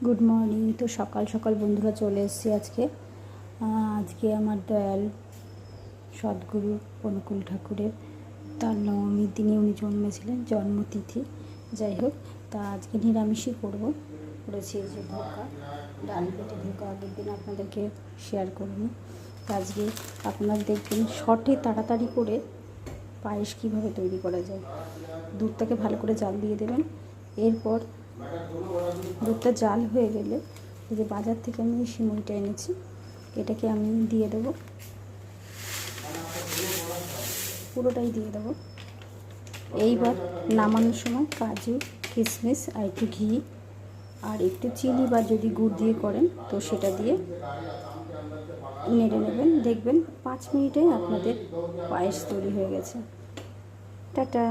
Good morning. তো সকাল সকাল বন্ধুরা চলে এসেছি আজকে আমার দয়াল সদ্গুরু অনুকূল ঠাকুরের তার নবমীর দিনে উনি জন্মেছিলেন, জন্মতিথি। যাই হোক, তা আজকে নিরামিষই করেছি এই যে ধোকা, ডাল বেটে ধোকা। আগের দিন আপনাদেরকে শেয়ার করিনি। তো আজকে আপনারা দেখবেন শর্টে তাড়াতাড়ি করে পায়েস কীভাবে তৈরি করা যায়। দুধটাকে ভালো করে জাল দিয়ে দেবেন। এরপর দুধটা জাল হয়ে গেলে এই যে বাজার থেকে আমি সিমুইটা এনেছি, এটাকে আমি দিয়ে দেবো, পুরোটাই দিয়ে দেবো। এইবার নামানোর সময় কাজু, কিশমিশ আর একটু ঘি আর একটু চিনি বা যদি গুড় দিয়ে করেন তো সেটা দিয়ে নেড়ে নেবেন। দেখবেন 5 মিনিটে আপনাদের পায়েস তৈরি হয়ে গেছে। টাটা।